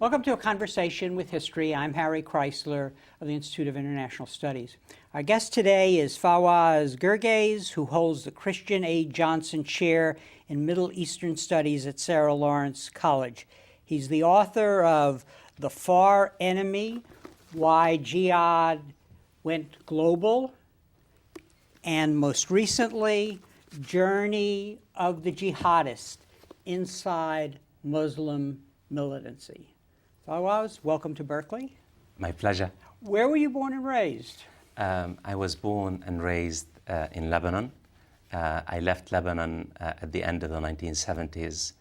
Welcome to A Conversation with History. I'm Harry Kreisler of the Institute of International Studies. Our guest today is Fawaz Gerges, who holds the Christian A. Johnson Chair in Middle Eastern Studies at Sarah Lawrence College. He's the author of The Far Enemy, Why Jihad Went Global, and most recently, Journey of the Jihadist Inside Muslim Militancy. Fawaz, welcome to Berkeley. My pleasure. Where were you born and raised? I was born and raised in Lebanon. I left Lebanon at the end of the 1970s,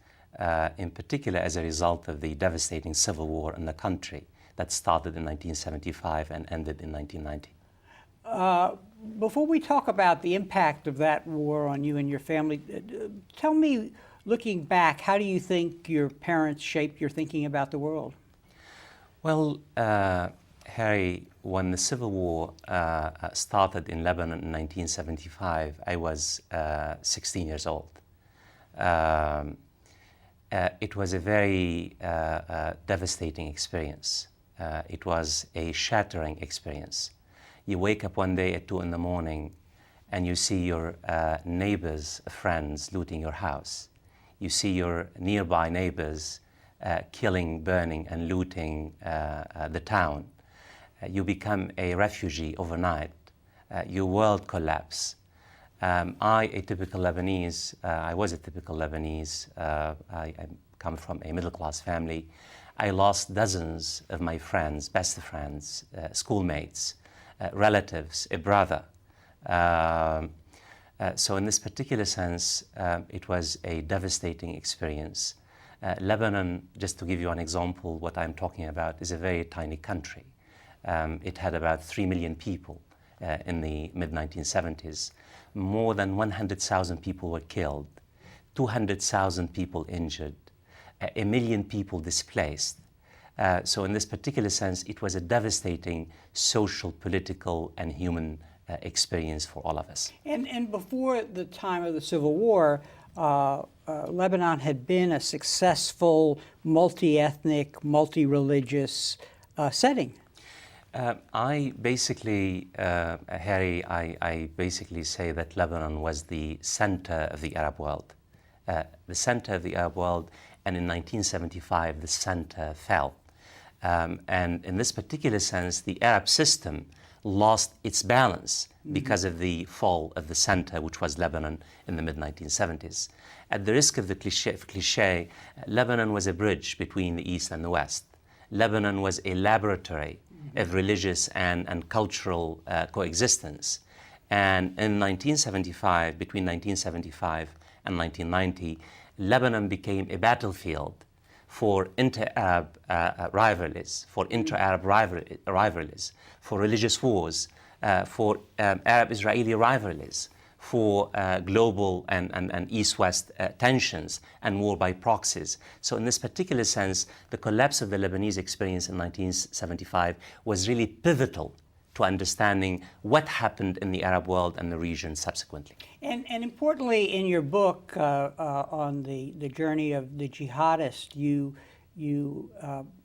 in particular as a result of the devastating civil war in the country that started in 1975 and ended in 1990. Before we talk about the impact of that war on you and your family, tell me, looking back, how do you think your parents shaped your thinking about the world? Well, Harry, when the civil war started in Lebanon in 1975, I was 16 years old. It was a very devastating experience. It was a shattering experience. You wake up one day at 2 in the morning and you see your neighbors, friends looting your house. You see your nearby neighbors killing, burning, and looting the town. You become a refugee overnight. Your world collapses. I was a typical Lebanese. I come from a middle-class family. I lost dozens of my friends, best friends, schoolmates, relatives, a brother. So in this particular sense, it was a devastating experience. Lebanon, just to give you an example, what I'm talking about, is a very tiny country. It had about 3 million people in the mid-1970s. More than 100,000 people were killed, 200,000 people injured, 1 million people displaced. So in this particular sense, it was a devastating social, political, and human experience for all of us. And before the time of the Civil War, Lebanon had been a successful, multi-ethnic, multi-religious setting. I basically, Harry, I basically say that Lebanon was the center of the Arab world. The center of the Arab world, and in 1975, the center fell. And in this particular sense, the Arab system lost its balance because of the fall of the center, which was Lebanon in the mid-1970s. At the risk of the cliche, Lebanon was a bridge between the East and the West. Lebanon was a laboratory of religious and cultural coexistence. And in 1975, between 1975 and 1990, Lebanon became a battlefield for inter-Arab rivalries, for inter-Arab rivalries, for religious wars, for Arab-Israeli rivalries, for global and East-West tensions and war by proxies. So in this particular sense, the collapse of the Lebanese experience in 1975 was really pivotal to understanding what happened in the Arab world and the region subsequently. And importantly, in your book on the journey of the jihadist, you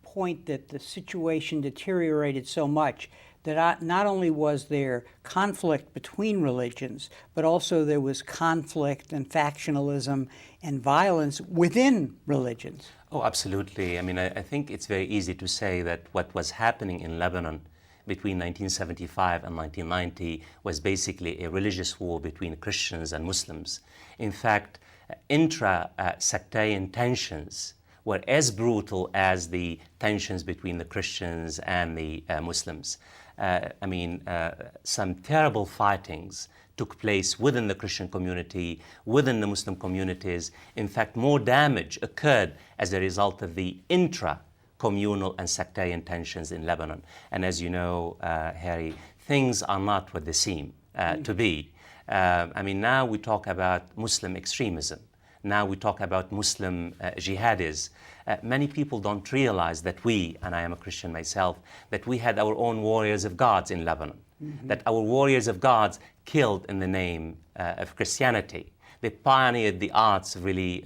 point that the situation deteriorated so much that not only was there conflict between religions, but also there was conflict and factionalism and violence within religions. Oh, absolutely. I mean, I think it's very easy to say that what was happening in Lebanon between 1975 and 1990 was basically a religious war between Christians and Muslims. In fact, intra-sectarian tensions were as brutal as the tensions between the Christians and the Muslims. Some terrible fightings took place within the Christian community, within the Muslim communities. In fact, more damage occurred as a result of the intra-communal and sectarian tensions in Lebanon. And as you know, Harry, things are not what they seem to be. Now we talk about Muslim extremism. Now we talk about Muslim jihadis. Many people don't realize that we, and I am a Christian myself, that we had our own warriors of gods in Lebanon, that our warriors of gods killed in the name of Christianity. They pioneered the arts of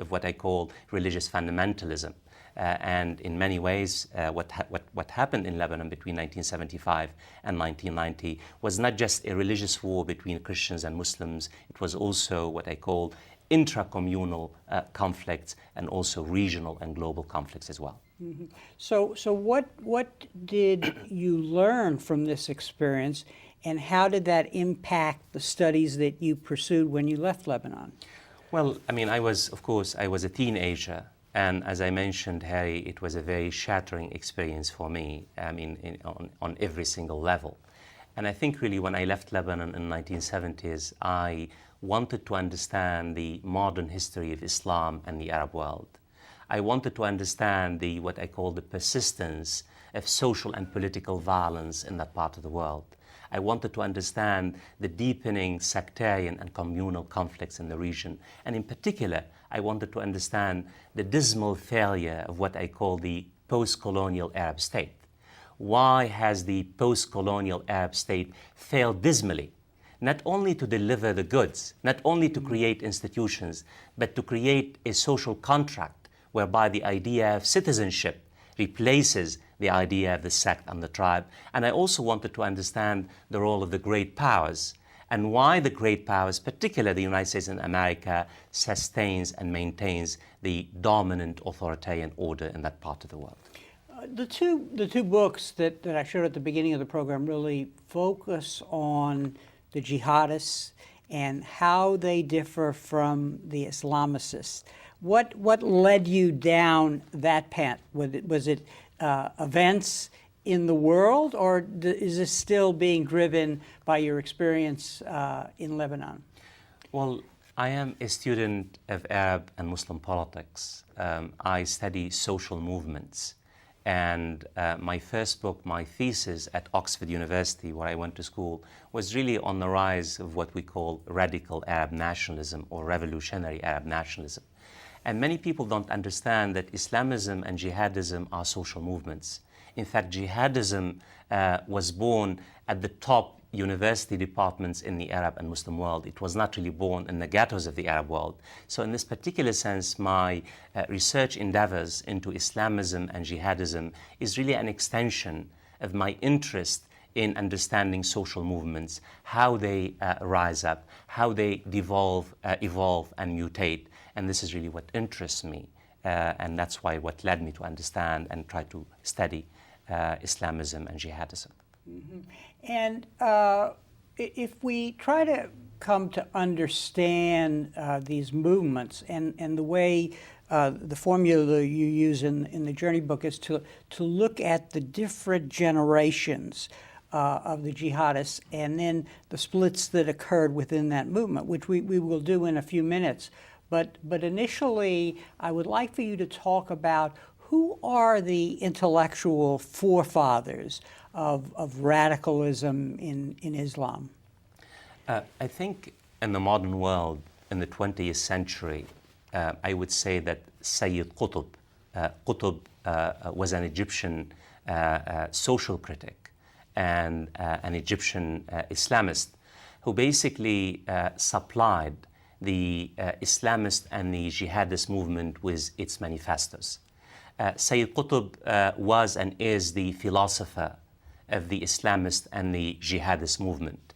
what I call religious fundamentalism. And in many ways, what happened in Lebanon between 1975 and 1990 was not just a religious war between Christians and Muslims, it was also what I call intra-communal conflicts and also regional and global conflicts as well. Mm-hmm. So what did you learn from this experience, and how did that impact the studies that you pursued when you left Lebanon? Well, I mean, I was a teenager, and as I mentioned, Harry, it was a very shattering experience for me, I mean, on every single level. And I think really when I left Lebanon in the 1970s, I wanted to understand the modern history of Islam and the Arab world. I wanted to understand what I call the persistence of social and political violence in that part of the world. I wanted to understand the deepening sectarian and communal conflicts in the region. And in particular, I wanted to understand the dismal failure of what I call the post-colonial Arab state. Why has the post-colonial Arab state failed dismally? Not only to deliver the goods, not only to create institutions, but to create a social contract whereby the idea of citizenship replaces the idea of the sect and the tribe. And I also wanted to understand the role of the great powers and why the great powers, particularly the United States and America, sustains and maintains the dominant authoritarian order in that part of the world. The two books that I showed at the beginning of the program really focus on the jihadists and how they differ from the Islamicists. What led you down that path? Was it events in the world, or is this still being driven by your experience in Lebanon? Well, I am a student of Arab and Muslim politics. I study social movements. And my first book, my thesis at Oxford University, where I went to school, was really on the rise of what we call radical Arab nationalism or revolutionary Arab nationalism. And many people don't understand that Islamism and jihadism are social movements. In fact, jihadism was born at the top university departments in the Arab and Muslim world. It was not really born in the ghettos of the Arab world. So in this particular sense, my research endeavors into Islamism and jihadism is really an extension of my interest in understanding social movements, how they rise up, how they evolve and mutate. And this is really what interests me. And that's why what led me to understand and try to study Islamism and jihadism. Mm-hmm. And if we try to come to understand these movements and the way the formula you use in the Journey book is to look at the different generations of the jihadists and then the splits that occurred within that movement, which we will do in a few minutes. But initially, I would like for you to talk about who are the intellectual forefathers of radicalism in Islam? I think in the modern world, in the 20th century, I would say that Sayyid Qutb was an Egyptian social critic and an Egyptian Islamist who basically supplied the Islamist and the jihadist movement with its manifestos. Sayyid Qutb was and is the philosopher of the Islamist and the jihadist movement.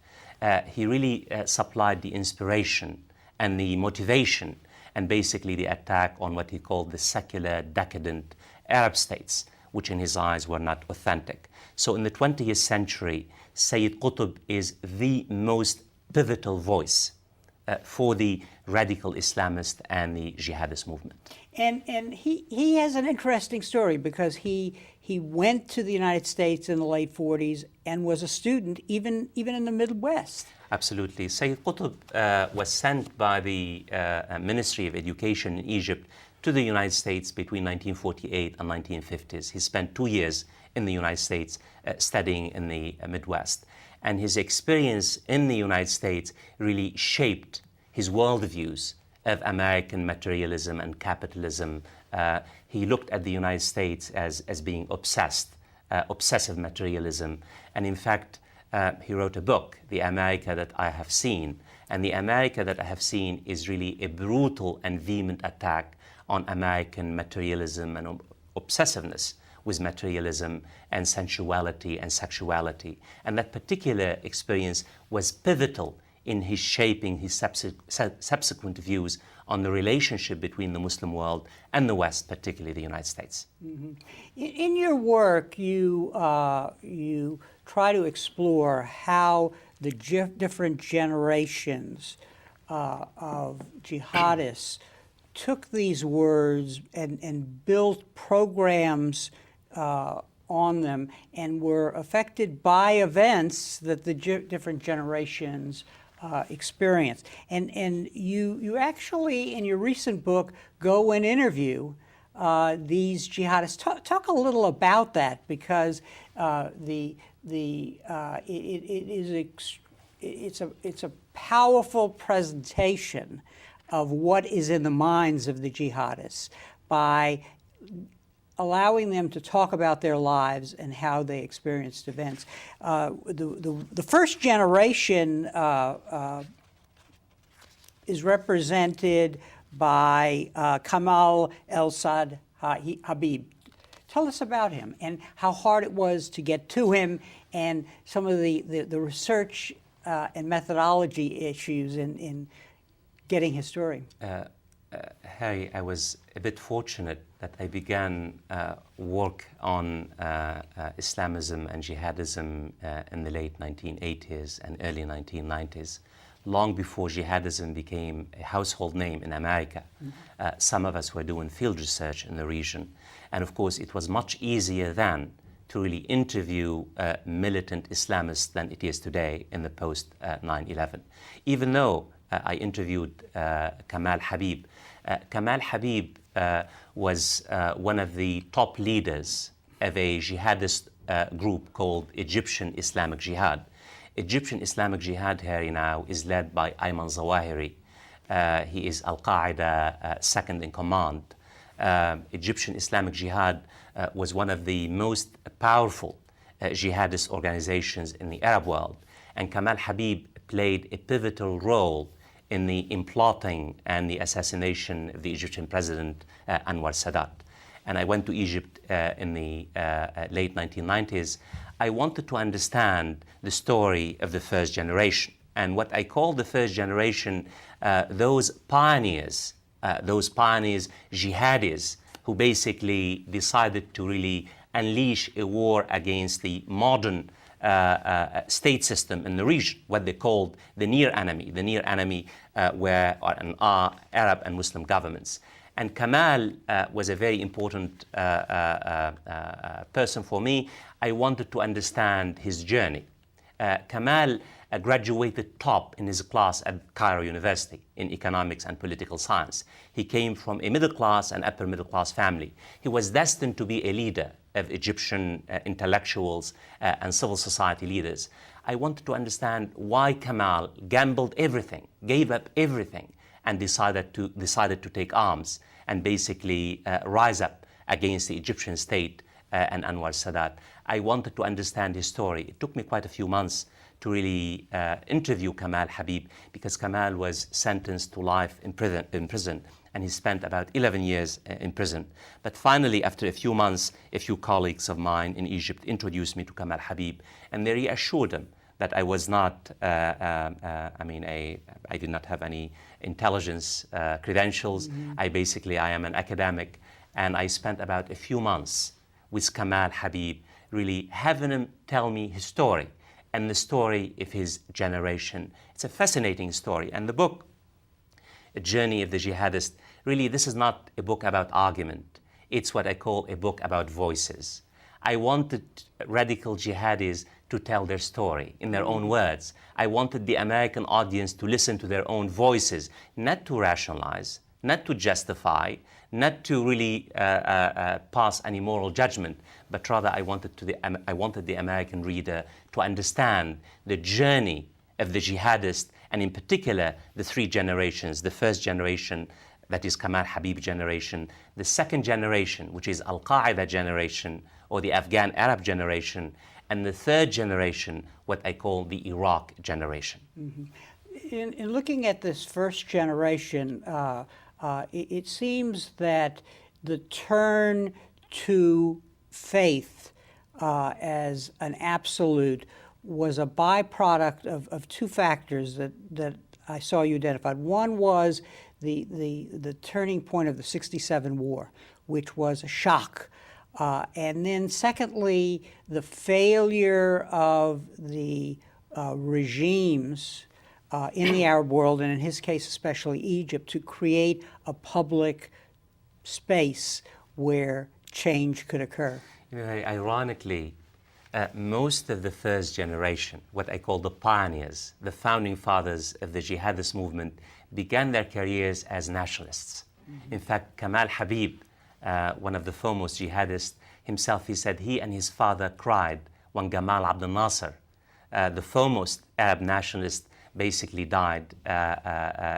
He really supplied the inspiration and the motivation and basically the attack on what he called the secular, decadent Arab states, which in his eyes were not authentic. So in the 20th century, Sayyid Qutb is the most pivotal voice for the radical Islamist and the jihadist movement. And he has an interesting story because he went to the United States in the late 40s and was a student even in the Midwest. Absolutely. Sayyid Qutb was sent by the Ministry of Education in Egypt to the United States between 1948 and 1950s. He spent 2 years in the United States studying in the Midwest. And his experience in the United States really shaped his worldviews of American materialism and capitalism. He looked at the United States as being obsessive materialism. And in fact, he wrote a book, The America That I Have Seen. And The America That I Have Seen is really a brutal and vehement attack on American materialism and obsessiveness with materialism and sensuality and sexuality. And that particular experience was pivotal in his shaping his subsequent views on the relationship between the Muslim world and the West, particularly the United States. Mm-hmm. In your work, you try to explore how the different generations of jihadists took these words and built programs on them and were affected by events that the different generations experienced. And you actually, in your recent book, go and interview these jihadists. Talk a little about that, because it's a powerful presentation of what is in the minds of the jihadists by allowing them to talk about their lives and how they experienced events. The first generation is represented by Kamal El-Sad Habib. Tell us about him and how hard it was to get to him, and some of the research and methodology issues in getting his story. Harry, I was a bit fortunate that I began work on Islamism and jihadism in the late 1980s and early 1990s, long before jihadism became a household name in America. Mm-hmm. Some of us were doing field research in the region. And of course, it was much easier then to really interview militant Islamists than it is today in the post 9/11. Even though I interviewed Kamal Habib. Kamal Habib was one of the top leaders of a jihadist group called Egyptian Islamic Jihad. Egyptian Islamic Jihad, Harry, now is led by Ayman Zawahiri. He is Al-Qaeda second in command. Egyptian Islamic Jihad was one of the most powerful jihadist organizations in the Arab world. And Kamal Habib played a pivotal role in the plotting and the assassination of the Egyptian president Anwar Sadat. And I went to Egypt in the late 1990s. I wanted to understand the story of the first generation. And what I call the first generation, those pioneers, jihadis, who basically decided to really unleash a war against the modern state system in the region, what they called the near enemy. The near enemy were Arab and Muslim governments. And Kamal was a very important person for me. I wanted to understand his journey. Kamal graduated top in his class at Cairo University in economics and political science. He came from a middle class and upper middle class family. He was destined to be a leader of Egyptian intellectuals and civil society leaders. I wanted to understand why Kamal gambled everything, gave up everything, and decided to take arms and basically rise up against the Egyptian state and Anwar Sadat. I wanted to understand his story. It took me quite a few months to really interview Kamal Habib, because Kamal was sentenced to life in prison, and he spent about 11 years in prison. But finally, after a few months, a few colleagues of mine in Egypt introduced me to Kamal Habib, and they reassured him that I was not, I did not have any intelligence credentials. Mm-hmm. I am an academic, and I spent about a few months with Kamal Habib, really having him tell me his story and the story of his generation. It's a fascinating story. And the book, A Journey of the Jihadist, really, this is not a book about argument. It's what I call a book about voices. I wanted radical jihadis to tell their story in their own words. I wanted the American audience to listen to their own voices, not to rationalize, not to justify, not to really pass any moral judgment, but rather I wanted the American reader to understand the journey of the jihadist, and in particular the three generations. The first generation, that is Kamal Habib generation; the second generation, which is Al-Qaeda generation or the Afghan Arab generation; and the third generation, what I call the Iraq generation. Mm-hmm. In looking at this first generation, it seems that the turn to faith as an absolute was a byproduct of two factors that I saw you identified. One was the turning point of the '67 war, which was a shock. And then secondly, the failure of the regimes in the Arab world, and in his case especially Egypt, to create a public space where change could occur. You know, ironically, most of the first generation, what I call the pioneers, the founding fathers of the jihadist movement, began their careers as nationalists. In fact, Kamal Habib, one of the foremost jihadists, himself, he said he and his father cried when Gamal Abdel Nasser, the foremost Arab nationalist, basically died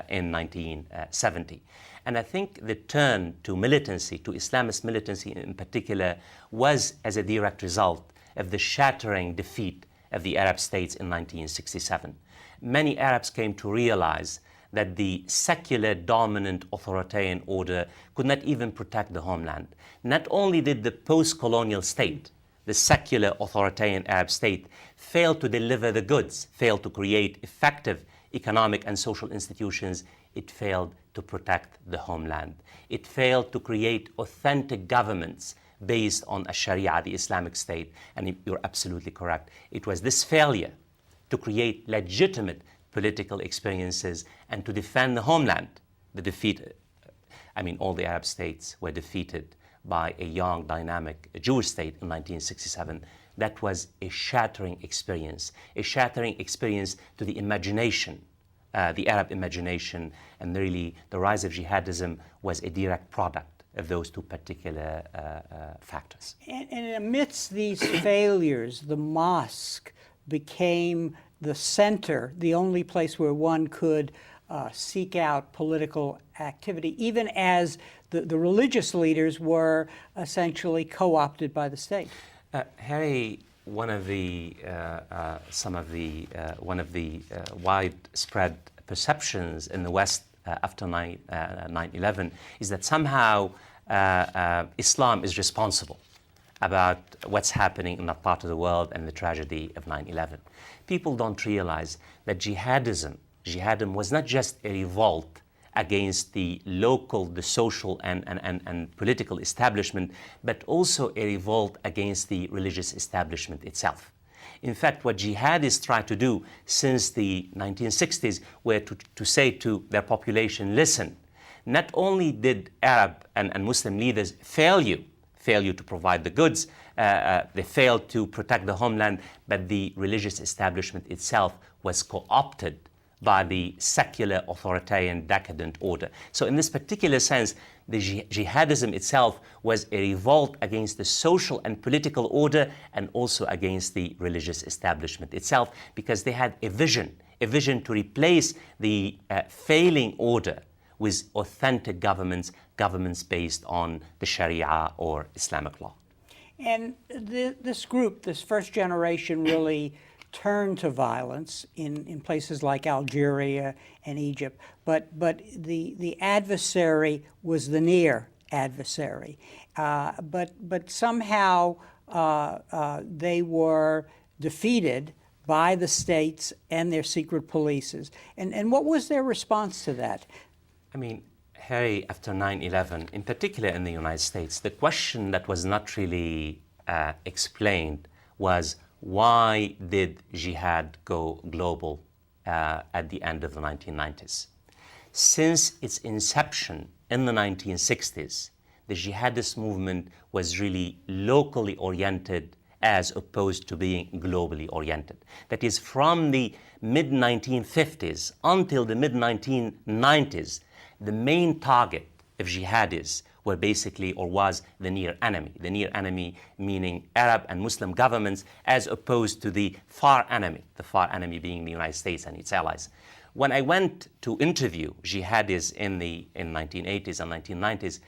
in 1970. And I think the turn to militancy, to Islamist militancy in particular, was as a direct result of the shattering defeat of the Arab states in 1967. Many Arabs came to realize that the secular dominant authoritarian order could not even protect the homeland. Not only did the post-colonial state, the secular authoritarian Arab state, fail to deliver the goods, failed to create effective economic and social institutions, it failed to protect the homeland. It failed to create authentic governments based on a Sharia, the Islamic State. And you're absolutely correct. It was this failure to create legitimate political experiences and to defend the homeland. The defeat, all the Arab states were defeated by a young, dynamic Jewish state in 1967. That was a shattering experience to the imagination, the Arab imagination, and really the rise of jihadism was a direct product of those two particular factors. And amidst these failures, the mosque became the center, the only place where one could seek out political activity, even as the religious leaders were essentially co-opted by the state. Harry, one of the widespread perceptions in the West after 9/11 is that somehow Islam is responsible about what's happening in that part of the world and the tragedy of 9/11. People don't realize that jihadism was not just a revolt against the local, the social and political establishment, but also a revolt against the religious establishment itself. In fact, what jihadists tried to do since the 1960s were to say to their population, listen, not only did Arab and Muslim leaders fail you to provide the goods, they failed to protect the homeland, but the religious establishment itself was co-opted by the secular authoritarian decadent order. So in this particular sense, the jihadism itself was a revolt against the social and political order and also against the religious establishment itself, because they had a vision to replace the failing order with authentic governments based on the Sharia or Islamic law. And this group, this first generation, really turned to violence in places like Algeria and Egypt, but the adversary was the near adversary. But somehow they were defeated by the states and their secret polices. And what was their response to that? Harry, after 9/11, in particular in the United States, the question that was not really explained was, why did jihad go global at the end of the 1990s? Since its inception in the 1960s, the jihadist movement was really locally oriented as opposed to being globally oriented. That is, from the mid-1950s until the mid-1990s, the main target of jihadists were basically, or was, the near enemy. The near enemy meaning Arab and Muslim governments, as opposed to the far enemy being the United States and its allies. When I went to interview jihadists in the 1980s and 1990s,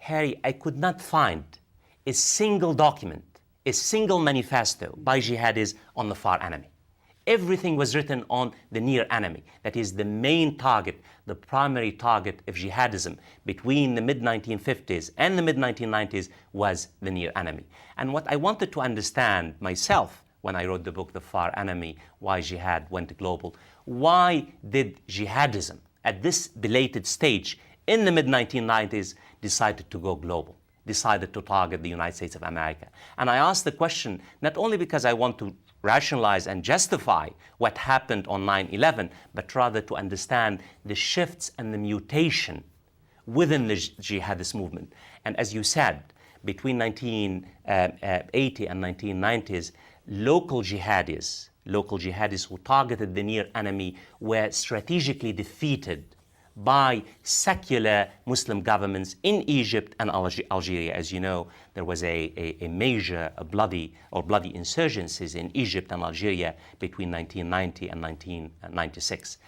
Harry, I could not find a single document, a single manifesto by jihadists on the far enemy. Everything was written on the near enemy. That is the main target, the primary target of jihadism between the mid-1950s and the mid-1990s was the near enemy. And what I wanted to understand myself when I wrote the book, The Far Enemy, Why Jihad Went Global, why did jihadism at this belated stage in the mid-1990s decided to go global, decided to target the United States of America? And I asked the question not only because I want to rationalize and justify what happened on 9/11, but rather to understand the shifts and the mutation within the jihadist movement. And as you said, between 1980 and 1990s, local jihadis who targeted the near enemy were strategically defeated by secular Muslim governments in Egypt and Algeria. As you know, there was a major bloody insurgencies in Egypt and Algeria between 1990 and 1996.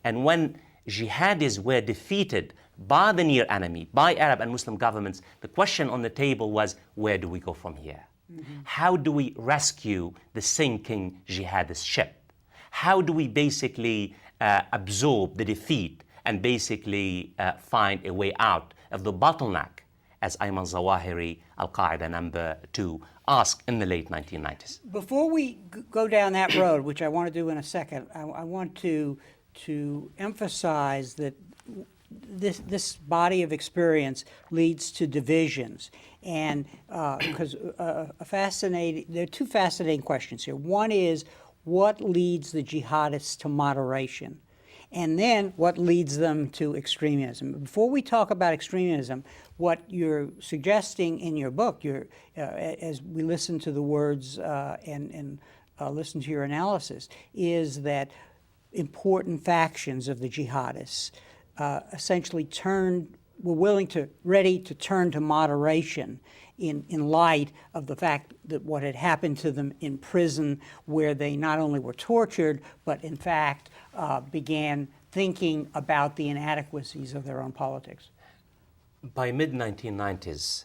And when jihadis were defeated by the near enemy, by Arab and Muslim governments, the question on the table was, where do we go from here? How do we rescue the sinking jihadist ship? How do we basically absorb the defeat and basically find a way out of the bottleneck, as Ayman Zawahiri, Al-Qaeda number 2, asked in the late 1990s? Before we go down that road, which I want to do in a second, I want to emphasize that this body of experience leads to divisions. And because there are two fascinating questions here. One is, what leads the jihadists to moderation? And then what leads them to extremism? Before we talk about extremism, what you're suggesting in your book, as we listen to the words and listen to your analysis, is that important factions of the jihadists essentially were ready to turn to moderation in light of the fact that what had happened to them in prison, where they not only were tortured, but in fact began thinking about the inadequacies of their own politics. By mid-1990s,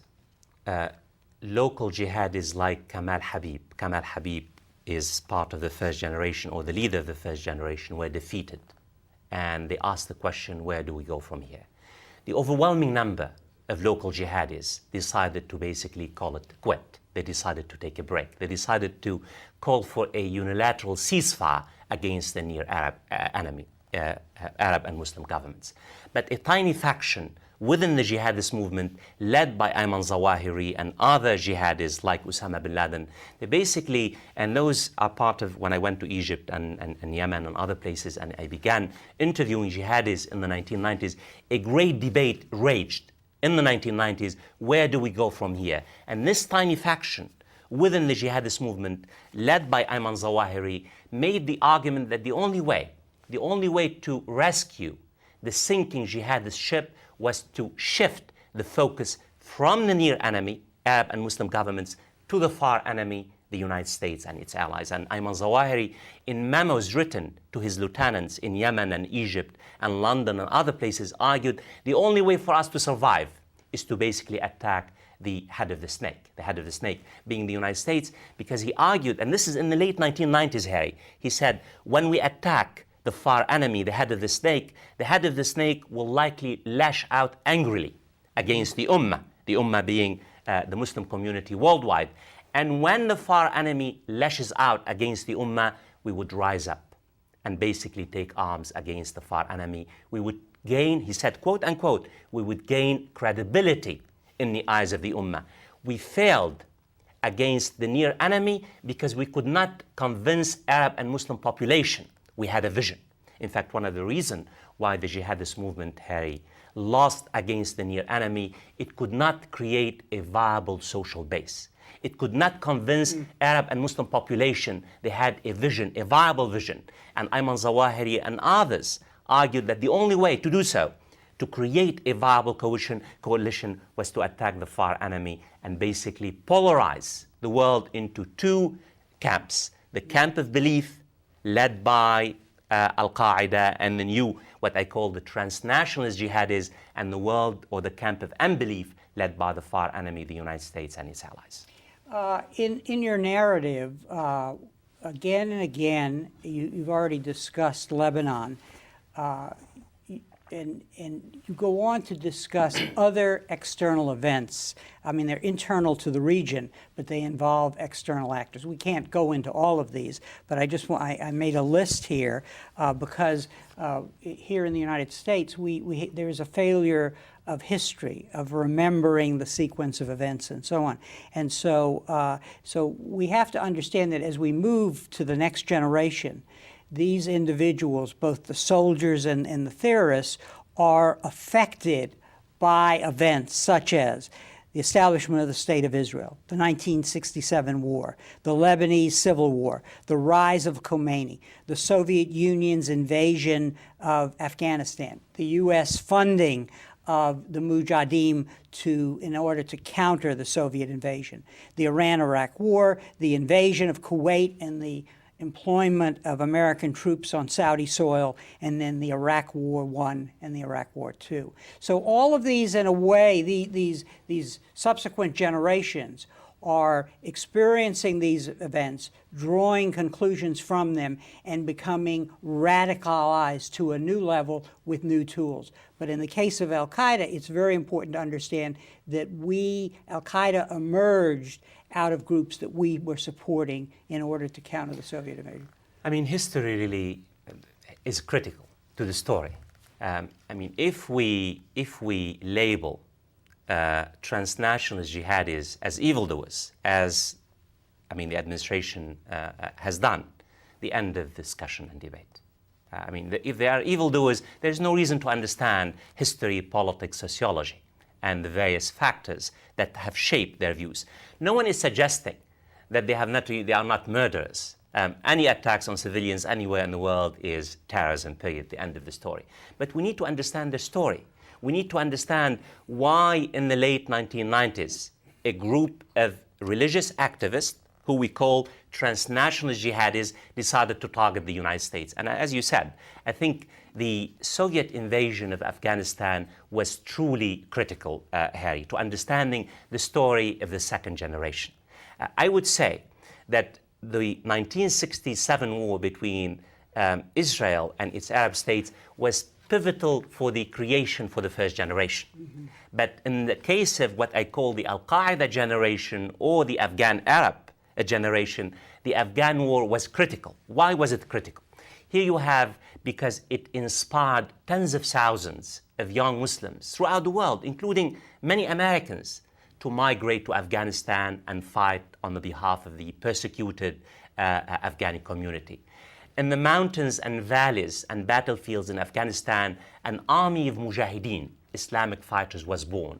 local jihadis like Kamal Habib is part of the first generation, or the leader of the first generation, were defeated. And they asked the question, where do we go from here? The overwhelming number of local jihadis decided to basically call it quit. They decided to take a break. They decided to call for a unilateral ceasefire against the near Arab enemy, Arab and Muslim governments. But a tiny faction within the jihadist movement, led by Ayman Zawahiri and other jihadis like Osama bin Laden, they basically, and those are part of, when I went to Egypt and Yemen and other places, and I began interviewing jihadis in the 1990s, a great debate raged in the 1990s, where do we go from here? And this tiny faction within the jihadist movement, led by Ayman Zawahiri, made the argument that the only way to rescue the sinking jihadist ship was to shift the focus from the near enemy, Arab and Muslim governments, to the far enemy, the United States and its allies. And Ayman Zawahiri, in memos written to his lieutenants in Yemen and Egypt and London and other places, argued the only way for us to survive is to basically attack the head of the snake being the United States, because he argued, and this is in the late 1990s, Harry, he said, when we attack the far enemy, the head of the snake will likely lash out angrily against the Ummah being the Muslim community worldwide. And when the far enemy lashes out against the Ummah, we would rise up and basically take arms against the far enemy. We would gain, he said, quote unquote, we would gain credibility in the eyes of the Ummah. We failed against the near enemy because we could not convince Arab and Muslim population. We had a vision. In fact, one of the reasons why the jihadist movement, Harry, lost against the near enemy, it could not create a viable social base. It could not convince Arab and Muslim population they had a vision, a viable vision. And Ayman Zawahiri and others argued that the only way to do so, to create a viable coalition, was to attack the far enemy and basically polarize the world into two camps. The camp of belief, led by Al-Qaeda and the new, what I call the transnationalist jihadis, and the world, or the camp of unbelief, led by the far enemy, the United States and its allies. In your narrative, again and again, you've already discussed Lebanon, and you go on to discuss other external events. I mean, they're internal to the region, but they involve external actors. We can't go into all of these, but I made a list here because here in the United States, there is a failure of history, of remembering the sequence of events and so on. And so we have to understand that as we move to the next generation, these individuals, both the soldiers and the theorists, are affected by events such as the establishment of the State of Israel, the 1967 war, the Lebanese Civil War, the rise of Khomeini, the Soviet Union's invasion of Afghanistan, the U.S. funding of the Mujahideen in order to counter the Soviet invasion, the Iran-Iraq War, the invasion of Kuwait and the employment of American troops on Saudi soil, and then the Iraq War I and the Iraq War II. So all of these, in a way, these subsequent generations are experiencing these events, drawing conclusions from them, and becoming radicalized to a new level with new tools. But in the case of al-Qaeda, it's very important to understand that al-Qaeda emerged out of groups that we were supporting in order to counter the Soviet invasion. I mean, history really is critical to the story. I mean, if we label transnationalist jihadis as evildoers, as the administration has done, the end of discussion and debate. I mean, if they are evildoers, there's no reason to understand history, politics, sociology, and the various factors that have shaped their views. No one is suggesting that they are not murderers. Any attacks on civilians anywhere in the world is terrorism, period, the end of the story. But we need to understand the story. We need to understand why in the late 1990s, a group of religious activists, who we call transnationalist jihadis, decided to target the United States. And as you said, I think the Soviet invasion of Afghanistan was truly critical, Harry, to understanding the story of the second generation. I would say that the 1967 war between Israel and its Arab states was pivotal for the creation for the first generation. Mm-hmm. But in the case of what I call the al-Qaeda generation or the Afghan Arab generation, the Afghan war was critical. Why was it critical? Here you have, because it inspired tens of thousands of young Muslims throughout the world, including many Americans, to migrate to Afghanistan and fight on the behalf of the persecuted Afghani community. In the mountains and valleys and battlefields in Afghanistan, an army of mujahideen, Islamic fighters, was born.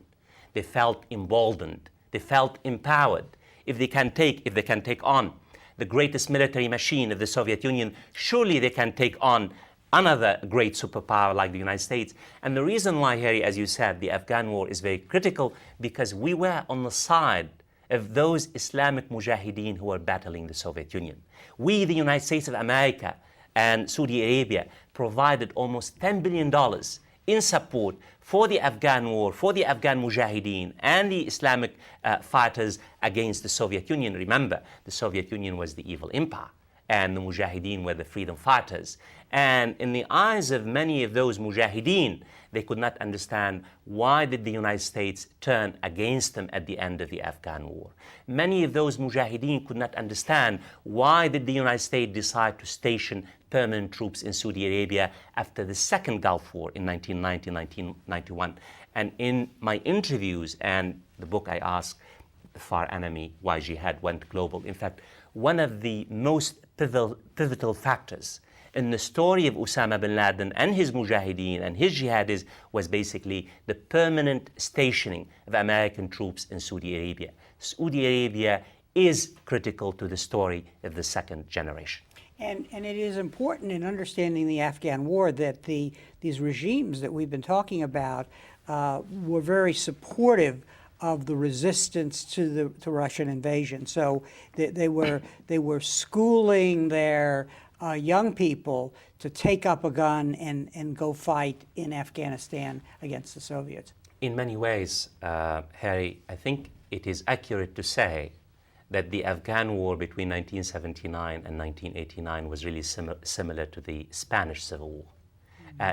They felt emboldened. They felt empowered. If they can take on the greatest military machine of the Soviet Union, surely they can take on another great superpower like the United States. And the reason why, Harry, as you said, the Afghan war is very critical, because we were on the side of those Islamic mujahideen who were battling the Soviet Union. We, the United States of America and Saudi Arabia, provided almost $10 billion in support for the Afghan war, for the Afghan mujahideen and the Islamic fighters against the Soviet Union. Remember, the Soviet Union was the evil empire, and the mujahideen were the freedom fighters. And in the eyes of many of those mujahideen, they could not understand why did the United States turn against them at the end of the Afghan war. Many of those mujahideen could not understand why did the United States decide to station permanent troops in Saudi Arabia after the second Gulf War in 1990-1991. And in my interviews and the book, I asked the far enemy why jihad went global. In fact, one of the most pivotal factors in the story of Osama bin Laden and his mujahideen and his jihadis was basically the permanent stationing of American troops in Saudi Arabia. Saudi Arabia is critical to the story of the second generation. And it is important in understanding the Afghan war that these regimes that we've been talking about were very supportive of the resistance to Russian invasion. So they were schooling their young people to take up a gun and go fight in Afghanistan against the Soviets. In many ways, Harry, I think it is accurate to say that the Afghan war between 1979 and 1989 was really similar to the Spanish Civil War.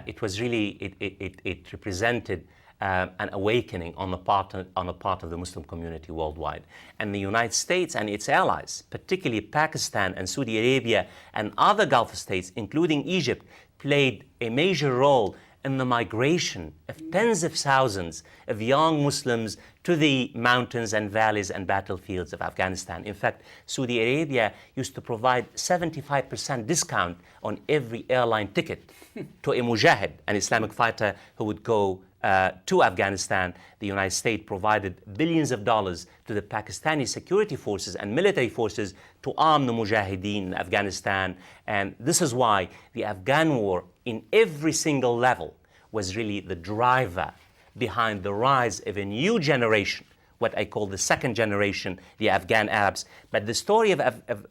It was really, it represented an awakening on the part of the Muslim community worldwide. And the United States and its allies, particularly Pakistan and Saudi Arabia and other Gulf states, including Egypt, played a major role in the migration of tens of thousands of young Muslims to the mountains and valleys and battlefields of Afghanistan. In fact, Saudi Arabia used to provide 75% discount on every airline ticket to a mujahid, an Islamic fighter who would go to Afghanistan. The United States provided billions of dollars to the Pakistani security forces and military forces to arm the mujahideen in Afghanistan. And this is why the Afghan war, in every single level, was really the driver behind the rise of a new generation, what I call the second generation, the Afghan Arabs. But the story of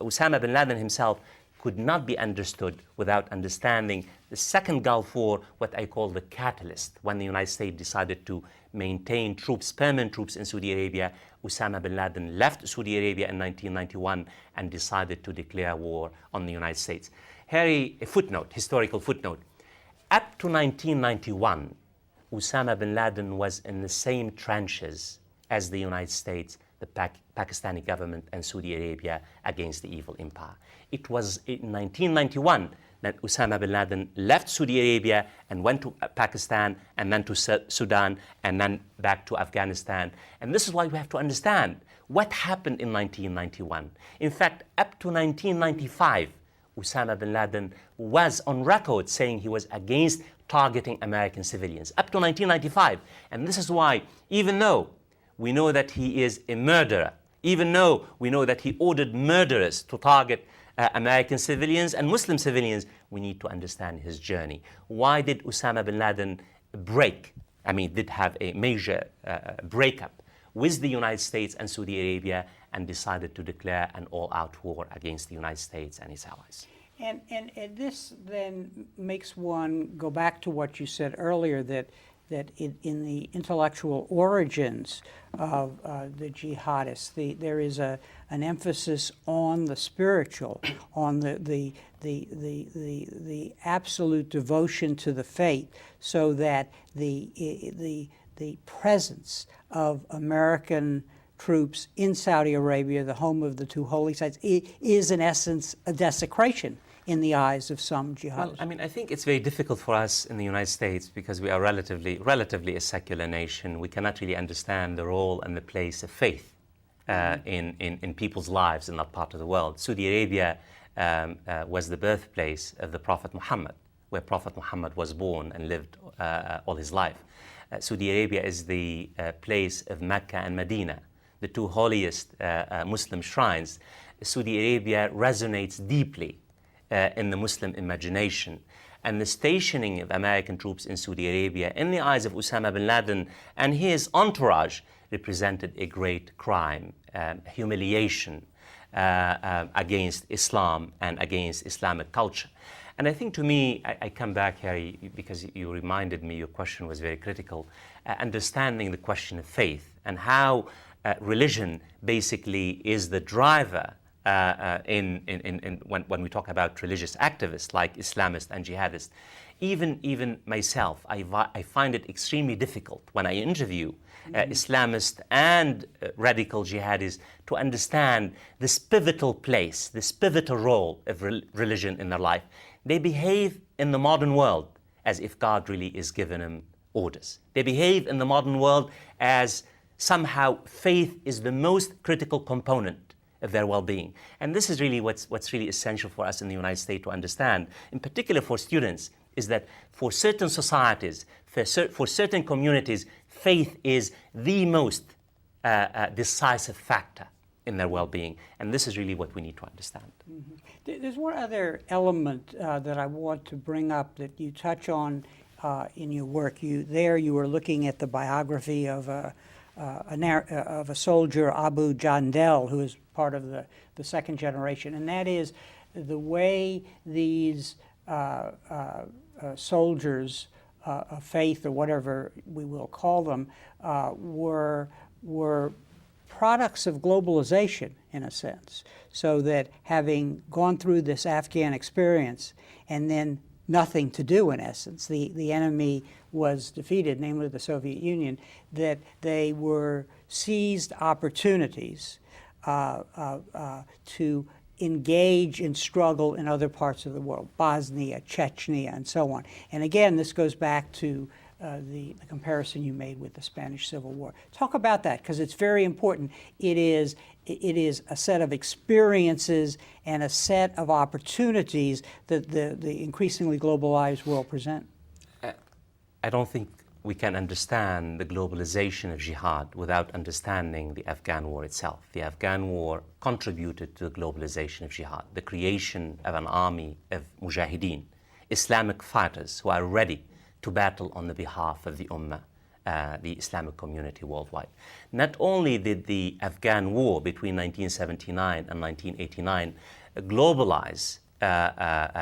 Osama bin Laden himself could not be understood without understanding the second Gulf War, what I call the catalyst. When the United States decided to maintain troops, permanent troops in Saudi Arabia, Osama bin Laden left Saudi Arabia in 1991 and decided to declare war on the United States. Harry, a footnote, historical footnote. Up to 1991, Osama bin Laden was in the same trenches as the United States, the Pakistani government, and Saudi Arabia against the evil empire. It was in 1991 that Osama bin Laden left Saudi Arabia and went to Pakistan and then to Sudan and then back to Afghanistan. And this is why we have to understand what happened in 1991. In fact, up to 1995, Osama bin Laden was on record saying he was against targeting American civilians, up to 1995. And this is why, even though we know that he is a murderer, even though we know that he ordered murderers to target American civilians and Muslim civilians, we need to understand his journey. Why did Osama bin Laden did have a major breakup with the United States and Saudi Arabia and decided to declare an all-out war against the United States and its allies? And this then makes one go back to what you said earlier, that in the intellectual origins of the jihadists, there is an emphasis on the spiritual, on the absolute devotion to the faith, so that the presence of American troops in Saudi Arabia, the home of the two holy sites, is in essence a desecration in the eyes of some jihadists. Well, I think it's very difficult for us in the United States because we are relatively a secular nation. We cannot really understand the role and the place of faith in people's lives in that part of the world. Saudi Arabia was the birthplace of the Prophet Muhammad, where Prophet Muhammad was born and lived all his life. Saudi Arabia is the place of Mecca and Medina, the two holiest Muslim shrines. Saudi Arabia resonates deeply in the Muslim imagination. And the stationing of American troops in Saudi Arabia, in the eyes of Osama bin Laden and his entourage, represented a great crime, humiliation against Islam and against Islamic culture. And I think, to me, I come back, Harry, because you reminded me, your question was very critical, understanding the question of faith and how religion basically is the driver when we talk about religious activists like Islamists and jihadists. Even myself, I find it extremely difficult when I interview Islamists and radical jihadists to understand this pivotal place, this pivotal role of religion in their life. They behave in the modern world as if God really is giving them orders. They behave in the modern world as somehow faith is the most critical component of their well-being. And this is really what's really essential for us in the United States to understand, in particular for students, is that for certain societies, for certain communities, faith is the most decisive factor in their well-being. And this is really what we need to understand. Mm-hmm. There's one other element that I want to bring up that you touch on in your work. You were looking at the biography of a soldier, Abu Jandal, who is part of the second generation, and that is the way these soldiers of faith, or whatever we will call them, were products of globalization, in a sense, so that having gone through this Afghan experience and then nothing to do, in essence, the enemy was defeated, namely the Soviet Union, that they were seized opportunities to engage in struggle in other parts of the world, Bosnia, Chechnya, and so on. And again, this goes back to the comparison you made with the Spanish Civil War. Talk about that, because it's very important. It is a set of experiences and a set of opportunities that the increasingly globalized world present. I don't think we can understand the globalization of jihad without understanding the Afghan war itself. The Afghan war contributed to the globalization of jihad, the creation of an army of mujahideen, Islamic fighters who are ready to battle on the behalf of the Ummah, the Islamic community worldwide. Not only did the Afghan war between 1979 and 1989 globalize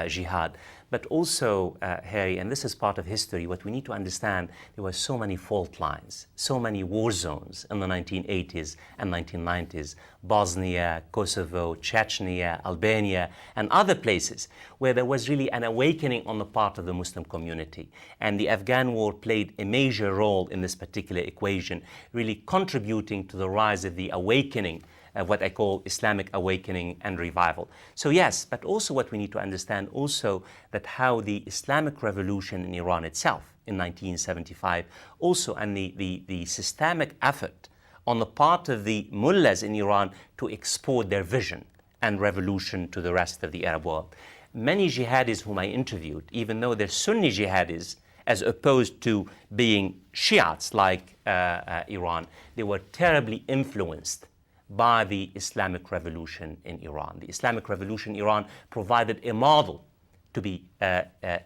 jihad, but also, Harry, and this is part of history, what we need to understand, there were so many fault lines, so many war zones in the 1980s and 1990s, Bosnia, Kosovo, Chechnya, Albania, and other places where there was really an awakening on the part of the Muslim community. And the Afghan war played a major role in this particular equation, really contributing to the rise of the awakening, what I call Islamic awakening and revival. So yes, but also what we need to understand also that how the Islamic revolution in Iran itself in 1975 also, and the systemic effort on the part of the mullahs in Iran to export their vision and revolution to the rest of the Arab world. Many jihadis whom I interviewed, even though they're Sunni jihadis, as opposed to being Shiites like Iran, they were terribly influenced by the Islamic Revolution in Iran. The Islamic Revolution in Iran provided a model to be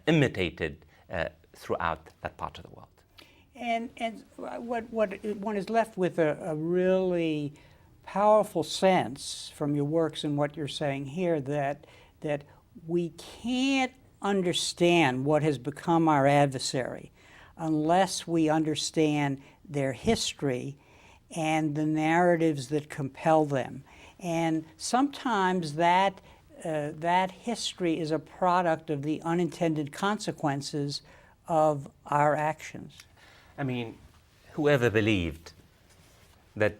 imitated throughout that part of the world. And what one is left with a really powerful sense from your works and what you're saying here that we can't understand what has become our adversary unless we understand their history and the narratives that compel them. And sometimes that history is a product of the unintended consequences of our actions. I mean, whoever believed that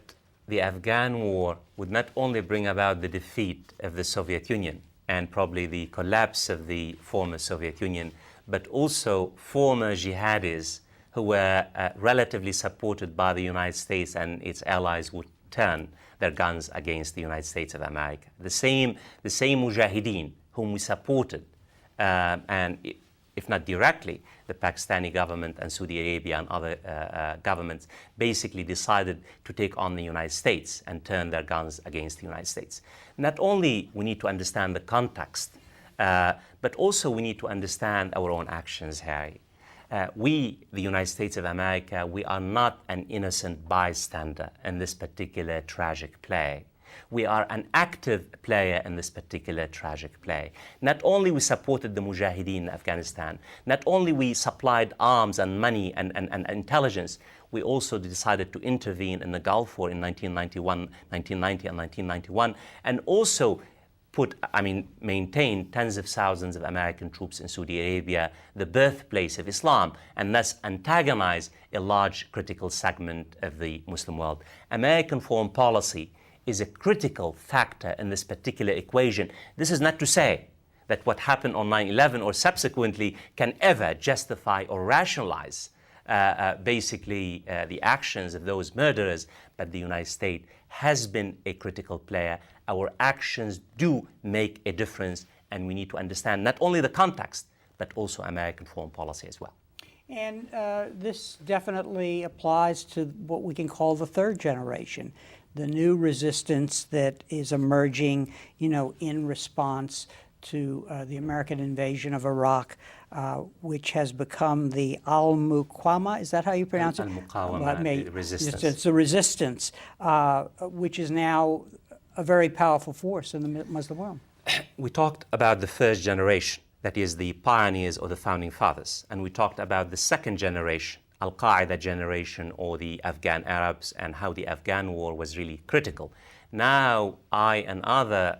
the Afghan war would not only bring about the defeat of the Soviet Union and probably the collapse of the former Soviet Union, but also former jihadis who were relatively supported by the United States and its allies would turn their guns against the United States of America. The same mujahideen whom we supported, and if not directly, the Pakistani government and Saudi Arabia and other governments basically decided to take on the United States and turn their guns against the United States. Not only we need to understand the context, but also we need to understand our own actions, Harry. We, the United States of America, we are not an innocent bystander in this particular tragic play. We are an active player in this particular tragic play. Not only we supported the Mujahideen in Afghanistan, not only we supplied arms and money and intelligence, we also decided to intervene in the Gulf War in 1990 and 1991, and also maintain tens of thousands of American troops in Saudi Arabia, the birthplace of Islam, and thus antagonize a large critical segment of the Muslim world. American foreign policy is a critical factor in this particular equation. This is not to say that what happened on 9/11 or subsequently can ever justify or rationalize the actions of those murderers, but the United States has been a critical player. Our actions do make a difference, and we need to understand not only the context, but also American foreign policy as well. And this definitely applies to what we can call the third generation, the new resistance that is emerging, in response to the American invasion of Iraq, which has become the al-Muqawama, is that how you pronounce it? Al-Muqawama, the resistance. It's the resistance, which is now a very powerful force in the Muslim world. We talked about the first generation, that is the pioneers or the founding fathers, and we talked about the second generation, Al-Qaeda generation or the Afghan Arabs and how the Afghan war was really critical. Now, I and other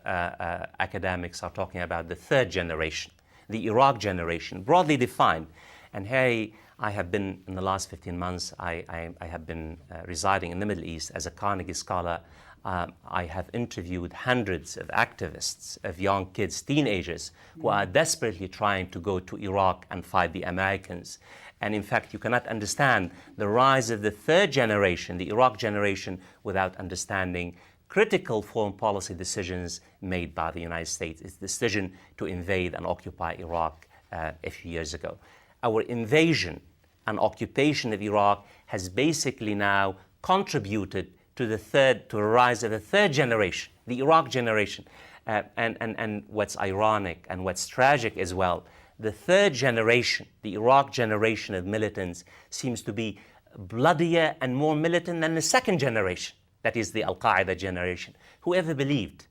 academics are talking about the third generation, the Iraq generation, broadly defined. And Harry, I have been, in the last 15 months, I have been residing in the Middle East as a Carnegie Scholar. I have interviewed hundreds of activists, of young kids, teenagers, who are desperately trying to go to Iraq and fight the Americans. And in fact, you cannot understand the rise of the third generation, the Iraq generation, without understanding critical foreign policy decisions made by the United States. It's the decision to invade and occupy Iraq a few years ago. Our invasion and occupation of Iraq has basically now contributed to the rise of the third generation, the Iraq generation. And what's ironic and what's tragic as well, the third generation, the Iraq generation of militants, seems to be bloodier and more militant than the second generation, that is the Al-Qaeda generation. Whoever believed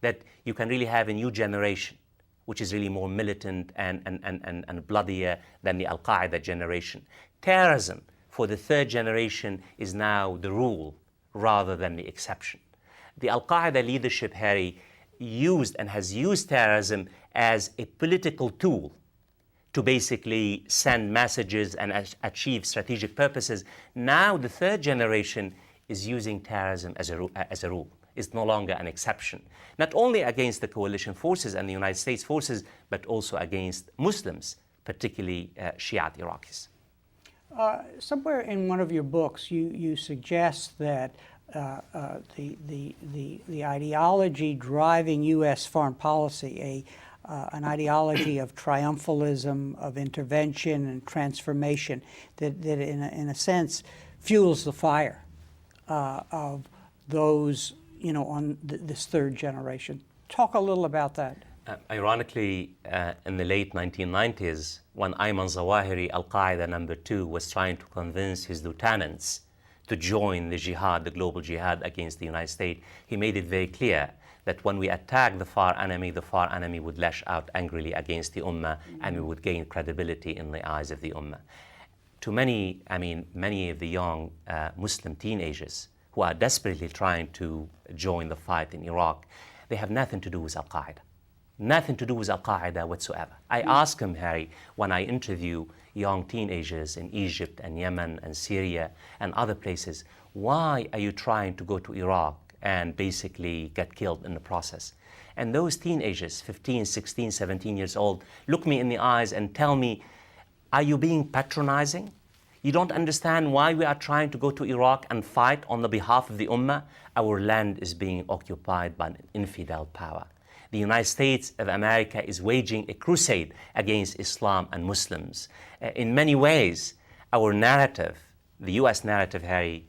that you can really have a new generation which is really more militant and bloodier than the Al-Qaeda generation. Terrorism for the third generation is now the rule rather than the exception. The Al-Qaeda leadership, Harry, used and has used terrorism as a political tool to basically send messages and achieve strategic purposes. Now the third generation is using terrorism as a rule. It's no longer an exception, not only against the coalition forces and the United States forces, but also against Muslims, particularly Shiite Iraqis. Somewhere in one of your books, you suggest that the ideology driving U.S. foreign policy, an ideology of triumphalism, of intervention and transformation, that in a sense fuels the fire of those, on this third generation. Talk a little about that. Ironically, in the late 1990s, when Ayman Zawahiri, Al-Qaeda #2, was trying to convince his lieutenants to join the jihad, the global jihad against the United States, he made it very clear that when we attack the far enemy would lash out angrily against the Ummah, and we would gain credibility in the eyes of the Ummah. To many of the young Muslim teenagers who are desperately trying to join the fight in Iraq, they have nothing to do with Al-Qaeda. Nothing to do with Al-Qaeda whatsoever. I ask him, Harry, when I interview young teenagers in Egypt and Yemen and Syria and other places, why are you trying to go to Iraq and basically get killed in the process? And those teenagers, 15, 16, 17 years old, look me in the eyes and tell me, are you being patronizing? You don't understand why we are trying to go to Iraq and fight on the behalf of the Ummah? Our land is being occupied by an infidel power. The United States of America is waging a crusade against Islam and Muslims. In many ways, our narrative, the US narrative, Harry,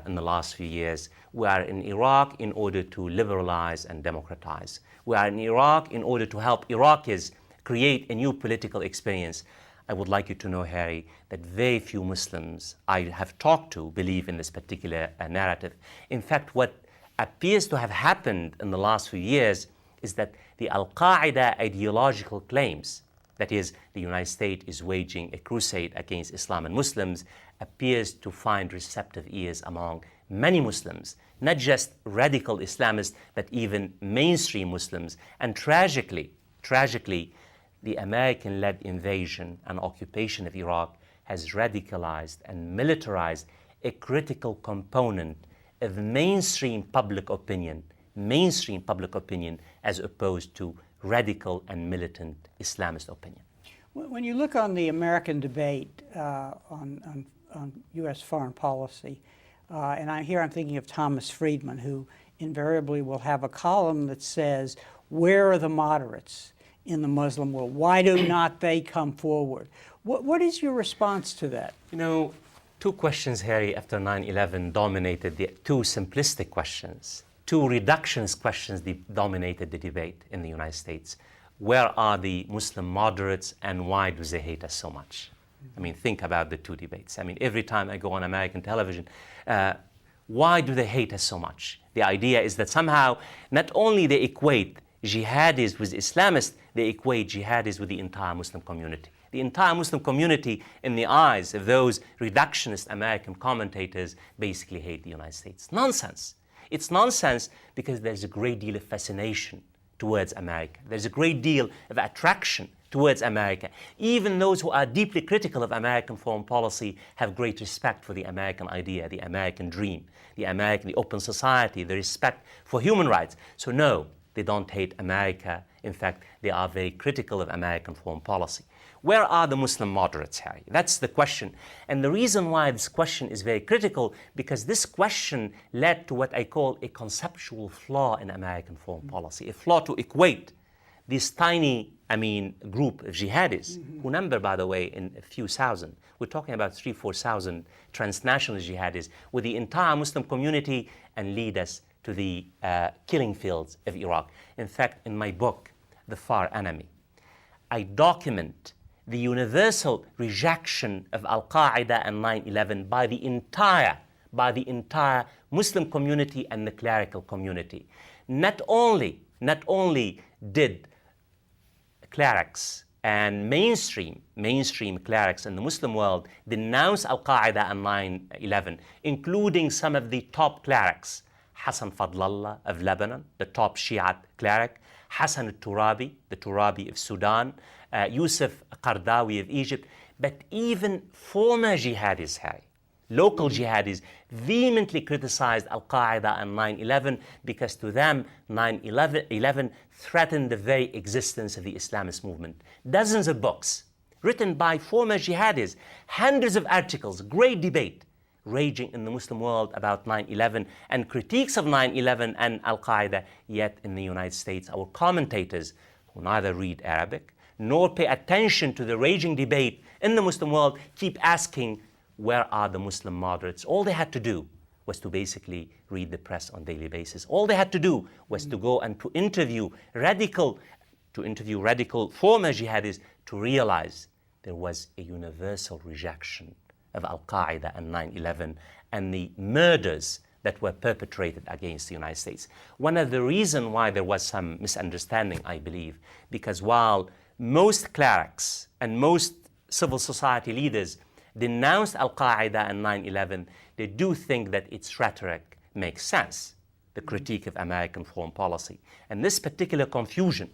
in the last few years, we are in Iraq in order to liberalize and democratize. We are in Iraq in order to help Iraqis create a new political experience. I would like you to know, Harry, that very few Muslims I have talked to believe in this particular narrative. In fact, what appears to have happened in the last few years is that the Al-Qaeda ideological claims, that is, the United States is waging a crusade against Islam and Muslims, appears to find receptive ears among many Muslims, not just radical Islamists, but even mainstream Muslims. And tragically, the American-led invasion and occupation of Iraq has radicalized and militarized a critical component of mainstream public opinion, as opposed to radical and militant Islamist opinion. When you look on the American debate on U.S. foreign policy, and I'm thinking of Thomas Friedman, who invariably will have a column that says, where are the moderates in the Muslim world? Why do not they come forward? What is your response to that? Two questions, Harry, after 9/11 dominated two simplistic questions. Two reductionist questions dominated the debate in the United States. Where are the Muslim moderates and why do they hate us so much? Think about the two debates. Every time I go on American television, why do they hate us so much? The idea is that somehow not only they equate jihadis with Islamists, they equate jihadis with the entire Muslim community. The entire Muslim community, in the eyes of those reductionist American commentators, basically hate the United States. Nonsense. It's nonsense because there's a great deal of fascination towards America. There's a great deal of attraction towards America. Even those who are deeply critical of American foreign policy have great respect for the American idea, the American dream, the open society, the respect for human rights. So no, they don't hate America. In fact, they are very critical of American foreign policy. Where are the Muslim moderates, Harry? That's the question. And the reason why this question is very critical, because this question led to what I call a conceptual flaw in American foreign policy, a flaw to equate this tiny, group of jihadis, who number, by the way, in a few thousand. We're talking about 3,000-4,000 transnational jihadis with the entire Muslim community and lead us to the killing fields of Iraq. In fact, in my book, The Far Enemy, I document the universal rejection of Al-Qaeda and 9/11 by the entire Muslim community and the clerical community. Not only did clerics and mainstream clerics in the Muslim world denounce Al-Qaeda and 9/11, including some of the top clerics, Hassan Fadlallah of Lebanon, the top Shiite cleric, Hassan al-Turabi, the Turabi of Sudan, Yusuf Qardawi of Egypt, but even former jihadis, local jihadis, vehemently criticized Al-Qaeda and 9/11 because to them 9/11 threatened the very existence of the Islamist movement. Dozens of books written by former jihadis, hundreds of articles, great debate raging in the Muslim world about 9/11 and critiques of 9/11 and Al-Qaeda. Yet in the United States, our commentators, who neither read Arabic nor pay attention to the raging debate in the Muslim world, keep asking, where are the Muslim moderates? All they had to do was to basically read the press on a daily basis. All they had to do was to go and to interview radical former jihadis to realize there was a universal rejection of Al-Qaeda and 9/11 and the murders that were perpetrated against the United States. One of the reasons why there was some misunderstanding, I believe, because while most clerics and most civil society leaders denounced Al-Qaeda and 9/11, they do think that its rhetoric makes sense, the critique of American foreign policy. And this particular confusion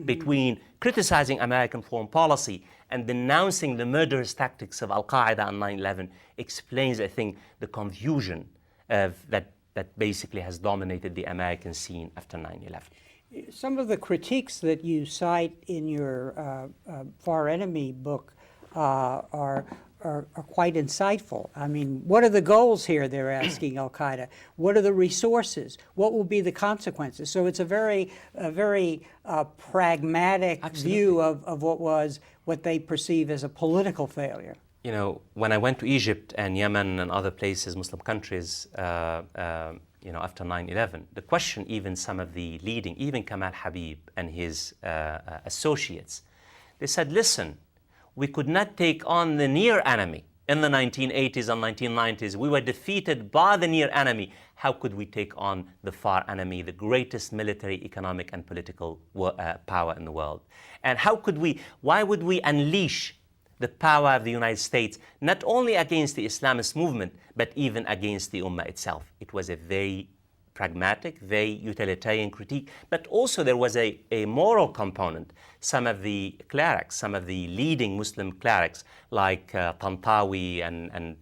between criticizing American foreign policy and denouncing the murderous tactics of Al-Qaeda and 9/11 explains, I think, the confusion that basically has dominated the American scene after 9/11. Some of the critiques that you cite in your Far Enemy book are quite insightful. I mean, what are the goals here, they're asking Al-Qaeda? What are the resources? What will be the consequences? So it's a very pragmatic view of what they perceive as a political failure. You know, when I went to Egypt and Yemen and other places, Muslim countries, after 9/11, the question, even some of the leading, even Kamal Habib and his associates, they said, listen, we could not take on the near enemy. In the 1980s and 1990s, we were defeated by the near enemy. How could we take on the far enemy, the greatest military, economic, and political power in the world? And why would we unleash the power of the United States, not only against the Islamist movement, but even against the Ummah itself? It was a very pragmatic, very utilitarian critique, but also there was a moral component. Some of the clerics, some of the leading Muslim clerics, like Tantawi and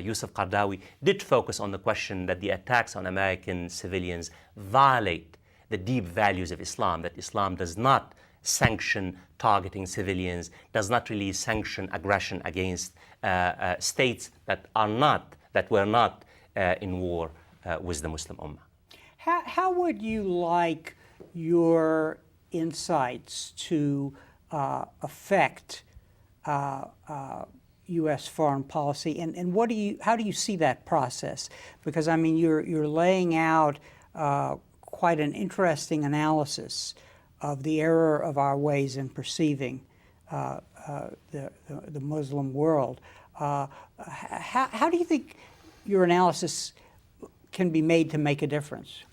Yusuf Qardawi, did focus on the question that the attacks on American civilians violate the deep values of Islam, that Islam does not sanction targeting civilians, does not really sanction aggression against states that were not in war with the Muslim Ummah. How would you like your insights to affect U.S. foreign policy, and how do you see that process? Because I mean, you're laying out quite an interesting analysis of the error of our ways in perceiving the Muslim world. How do you think your analysis can be made to make a difference?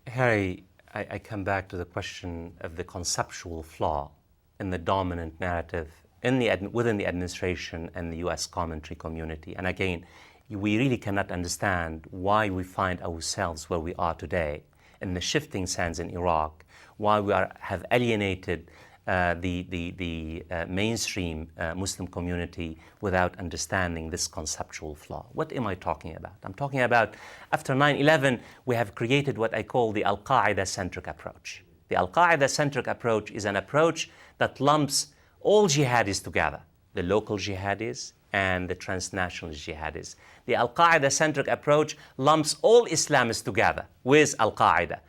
Harry, I come back to the question of the conceptual flaw in the dominant narrative within the administration and the US commentary community. And again, we really cannot understand why we find ourselves where we are today in the shifting sands in Iraq, why we have alienated the mainstream Muslim community without understanding this conceptual flaw. What am I talking about? I'm talking about after 9/11, we have created what I call the Al-Qaeda-centric approach. The Al-Qaeda-centric approach is an approach that lumps all jihadis together, the local jihadis and the transnational jihadis. The Al-Qaeda-centric approach lumps all Islamists together with Al-Qaeda.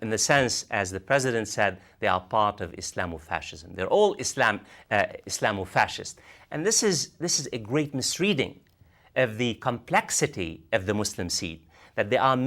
In the sense, as the president said, they are part of Islamofascism. They're all Islamofascist. And this is a great misreading of the complexity of the Muslim seed, that there are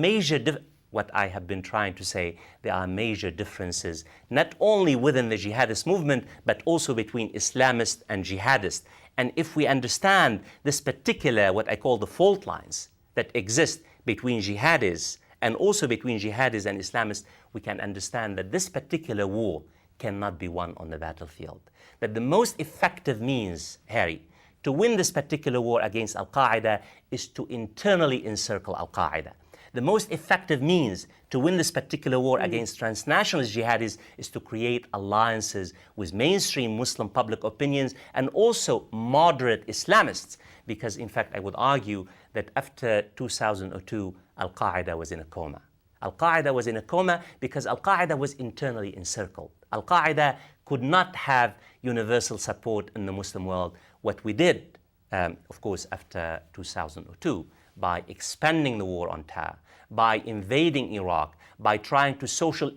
what I have been trying to say, there are major differences, not only within the jihadist movement, but also between Islamists and jihadists. And if we understand this particular, what I call the fault lines that exist between jihadis and also between jihadis and Islamists, we can understand that this particular war cannot be won on the battlefield. That the most effective means, Harry, to win this particular war against Al-Qaeda is to internally encircle Al-Qaeda. The most effective means to win this particular war against transnational jihadis is to create alliances with mainstream Muslim public opinions and also moderate Islamists. Because in fact, I would argue that after 2002, Al-Qaeda was in a coma. Al-Qaeda was in a coma because Al-Qaeda was internally encircled. Al-Qaeda could not have universal support in the Muslim world. What we did, of course, after 2002, by expanding the war on terror, by invading Iraq, by trying to forcefully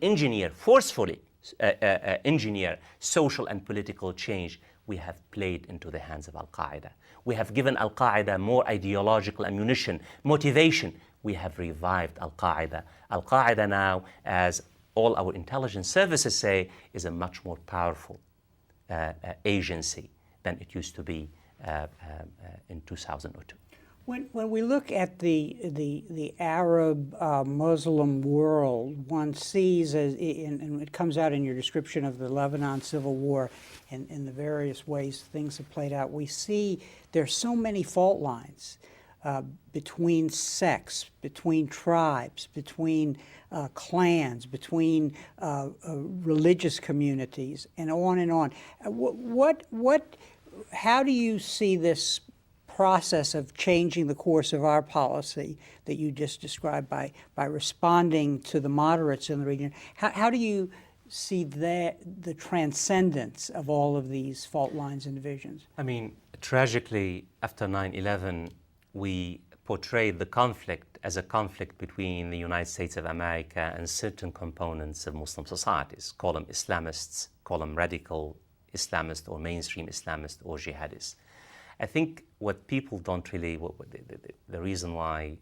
engineer social and political change, we have played into the hands of Al-Qaeda. We have given Al-Qaeda more ideological ammunition, motivation. We have revived Al-Qaeda. Al-Qaeda now, as all our intelligence services say, is a much more powerful agency than it used to be in 2002. When we look at the Arab Muslim world, one sees, and it comes out in your description of the Lebanon Civil War and the various ways things have played out, we see there's so many fault lines between sects, between tribes, between clans, between religious communities, and on and on. How do you see this process of changing the course of our policy that you just described by responding to the moderates in the region? How do you see the transcendence of all of these fault lines and divisions? I mean, tragically, after 9/11, we portrayed the conflict as a conflict between the United States of America and certain components of Muslim societies. Call them Islamists, call them radical Islamists or mainstream Islamists or jihadists. I think what people don't really, the reason why,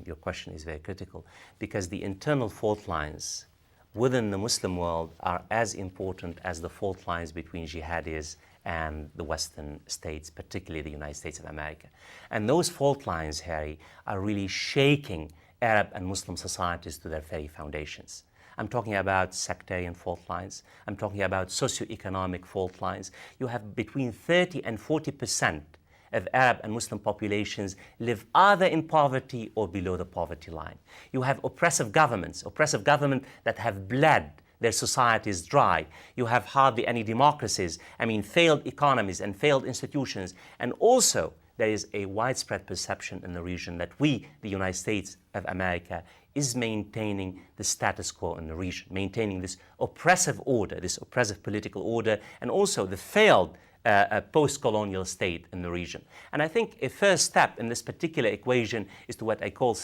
your question is very critical, because the internal fault lines within the Muslim world are as important as the fault lines between jihadis and the Western states, particularly the United States of America. And those fault lines, Harry, are really shaking Arab and Muslim societies to their very foundations. I'm talking about sectarian fault lines. I'm talking about socioeconomic fault lines. You have between 30 and 40% of Arab and Muslim populations live either in poverty or below the poverty line. You have oppressive governments that have bled their societies dry. You have hardly any democracies, failed economies and failed institutions. And also, there is a widespread perception in the region that we, the United States of America, is maintaining the status quo in the region, maintaining this oppressive order, this oppressive political order, and also the failed post-colonial state in the region. And I think a first step in this particular equation is to what I call,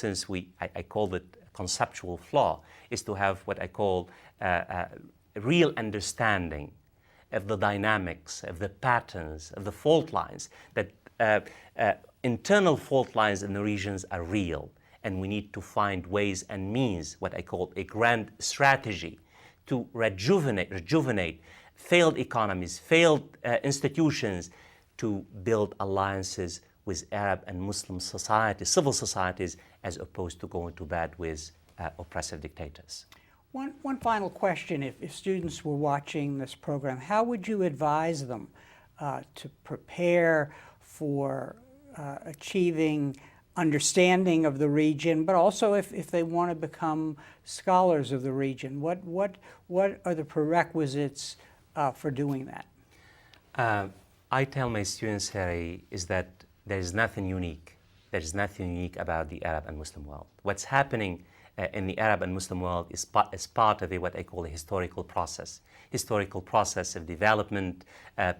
I called it conceptual flaw, is to have what I call a real understanding of the dynamics, of the patterns, of the fault lines, that internal fault lines in the regions are real. And we need to find ways and means, what I call a grand strategy, to rejuvenate failed economies, failed institutions, to build alliances with Arab and Muslim societies, civil societies, as opposed to going to bed with oppressive dictators. One final question. If students were watching this program, how would you advise them to prepare for achieving understanding of the region, but also if they want to become scholars of the region? What are the prerequisites for doing that? I tell my students, Harry, is that there is nothing unique. There is nothing unique about the Arab and Muslim world. What's happening in the Arab and Muslim world is part of what I call a historical process of development,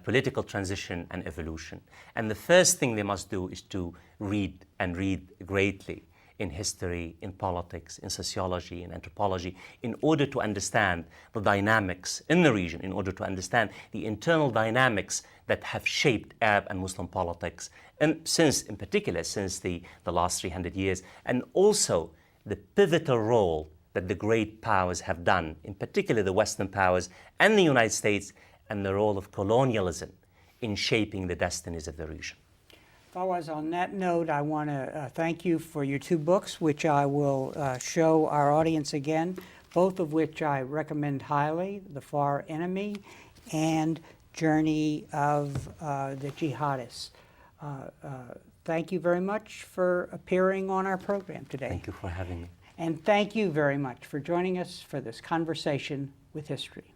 political transition, and evolution. And the first thing they must do is to read, and read greatly, in history, in politics, in sociology, in anthropology, in order to understand the dynamics in the region, in order to understand the internal dynamics that have shaped Arab and Muslim politics, and in particular since the last 300 years, and also the pivotal role that the great powers have done, in particular the Western powers and the United States, and the role of colonialism in shaping the destinies of the region. Fawaz, on that note, I want to thank you for your two books, which I will show our audience again, both of which I recommend highly, The Far Enemy and Journey of the Jihadists. Thank you very much for appearing on our program today. Thank you for having me. And thank you very much for joining us for this conversation with history.